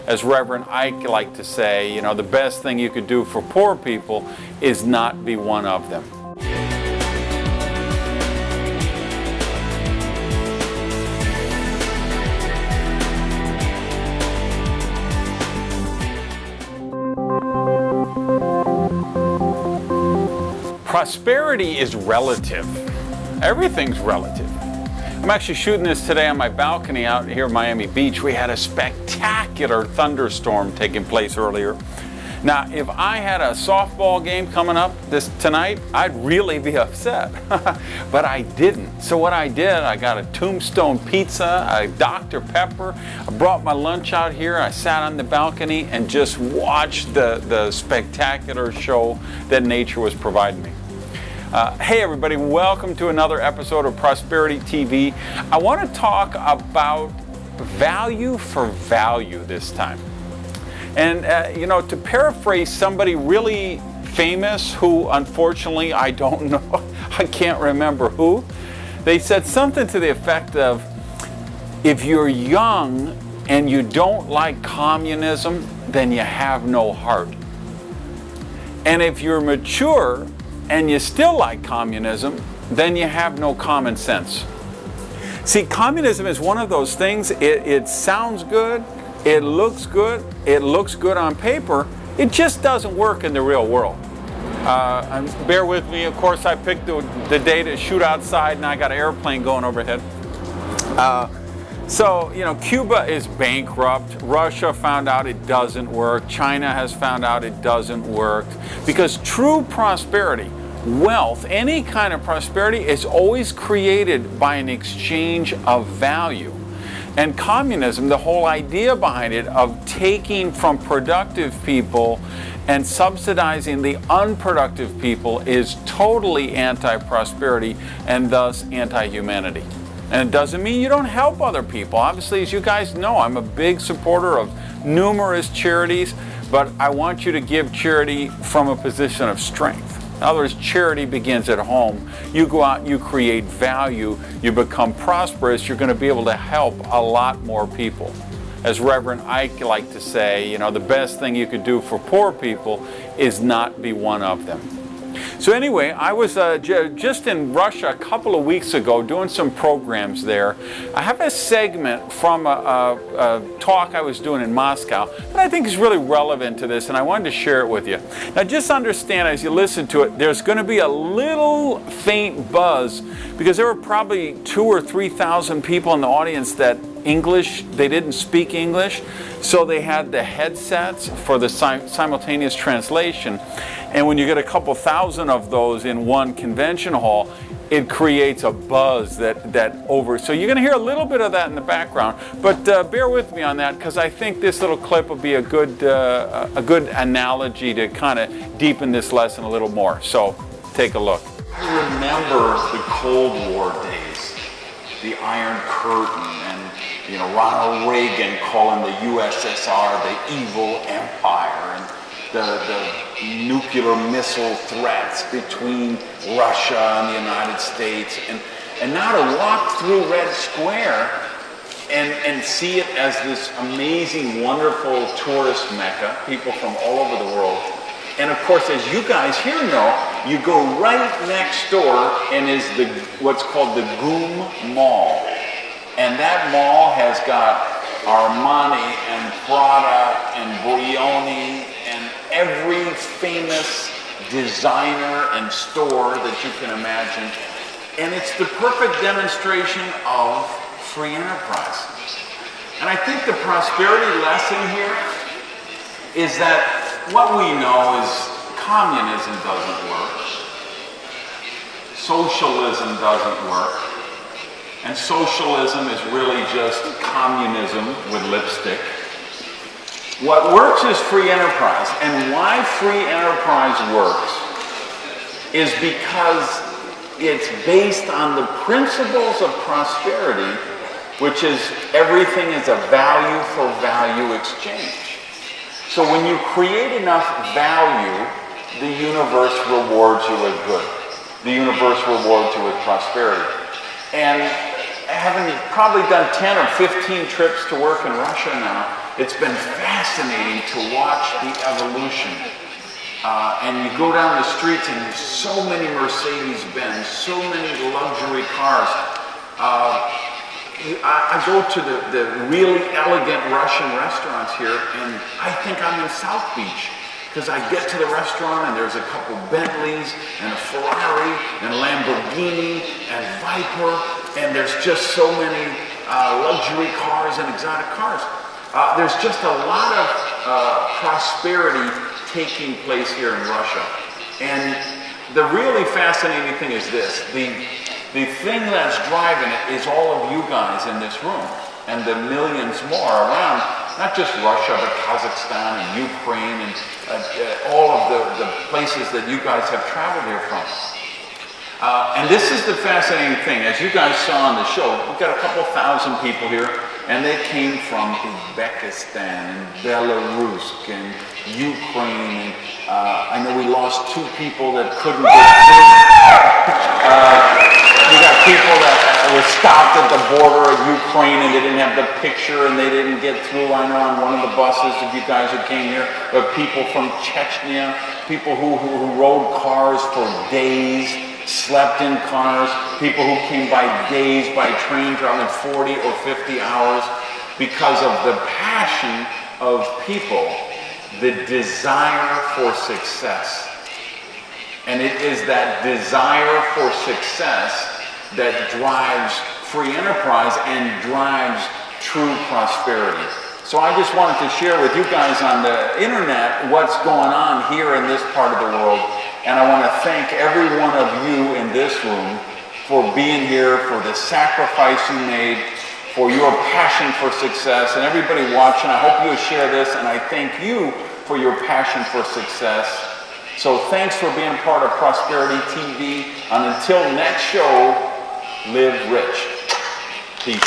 As Reverend Ike liked to say, you know, the best thing you could do for poor people is not be one of them. Prosperity is relative. Everything's relative. I'm actually shooting this today on my balcony out here in Miami Beach. We had a spectacular thunderstorm taking place earlier. Now, if I had a softball game coming up tonight, I'd really be upset. But I didn't. So what I did, I got a Tombstone pizza, a Dr. Pepper. I brought my lunch out here. I sat on the balcony and just watched the spectacular show that nature was providing me. Hey everybody, welcome to another episode of Prosperity TV. I want to talk about value for value this time. And you know, to paraphrase somebody really famous who unfortunately I don't know, I can't remember who, they said something to the effect of, if you're young and you don't like communism, then you have no heart. And if you're mature and you still like communism, then you have no common sense. See, communism is one of those things, it sounds good, it looks good on paper, it just doesn't work in the real world. And bear with me, of course I picked the day to shoot outside and I got an airplane going overhead. So, you know, Cuba is bankrupt. Russia found out it doesn't work. China has found out it doesn't work. Because true prosperity, wealth, any kind of prosperity is always created by an exchange of value. And communism, the whole idea behind it of taking from productive people and subsidizing the unproductive people is totally anti-prosperity and thus anti-humanity. And it doesn't mean you don't help other people. Obviously, as you guys know, I'm a big supporter of numerous charities, but I want you to give charity from a position of strength. In other words, charity begins at home. You go out, you create value, you become prosperous, you're going to be able to help a lot more people. As Reverend Ike liked to say, you know, the best thing you could do for poor people is not be one of them. So anyway, I was just in Russia a couple of weeks ago doing some programs there. I have a segment from a talk I was doing in Moscow that I think is really relevant to this, and I wanted to share it with you. Now just understand as you listen to it, there's going to be a little faint buzz because there were probably 2,000 or 3,000 people in the audience that they didn't speak English, so they had the headsets for the simultaneous translation. And when you get a couple thousand of those in one convention hall, it creates a buzz so you're going to hear a little bit of that in the background, but bear with me on that because I think this little clip will be a good analogy to kind of deepen this lesson a little more. So take a look. I remember the Cold War days, the Iron Curtain, and you know, Ronald Reagan calling the USSR the evil empire, and the nuclear missile threats between Russia and the United States, and now to walk through Red Square and see it as this amazing, wonderful tourist mecca, people from all over the world. And of course, as you guys here know, you go right next door and is what's called the GUM Mall. And that mall has got Armani and Prada and Brioni and every famous designer and store that you can imagine. And it's the perfect demonstration of free enterprise. And I think the prosperity lesson here is that what we know is communism doesn't work, socialism doesn't work, and socialism is really just communism with lipstick. What works is free enterprise, and why free enterprise works is because it's based on the principles of prosperity, which is everything is a value for value exchange. So when you create enough value, the universe rewards you with good. The universe rewards you with prosperity. And having probably done 10 or 15 trips to work in Russia now, It's been fascinating to watch the evolution. And you go down the streets and there's so many Mercedes-Benz, so many luxury cars. I go to the really elegant Russian restaurants here, and I think I'm in South Beach. Because I get to the restaurant and there's a couple Bentleys and a Ferrari and Lamborghini and Viper, and there's just so many luxury cars and exotic cars. There's just a lot of prosperity taking place here in Russia. And the really fascinating thing is this. The thing that's driving it is all of you guys in this room and the millions more around. Not just Russia, but Kazakhstan and Ukraine and all of the places that you guys have traveled here from. And this is the fascinating thing. As you guys saw on the show, we've got a couple thousand people here, and they came from Uzbekistan and Belarus and Ukraine. And I know we lost 2 people that couldn't get through. We got people that were stopped at the border of Ukraine and they didn't have the picture and they didn't get through. I know on one of the buses of you guys who came here, but people from Chechnya, people who rode cars for days, slept in cars, people who came by days by train traveling 40 or 50 hours because of the passion of people, the desire for success. And it is that desire for success that drives free enterprise and drives true prosperity. So I just wanted to share with you guys on the internet what's going on here in this part of the world. And I want to thank every one of you in this room for being here, for the sacrifice you made, for your passion for success. And everybody watching, I hope you'll share this, and I thank you for your passion for success. So thanks for being part of Prosperity TV. And until next show, live rich. Peace.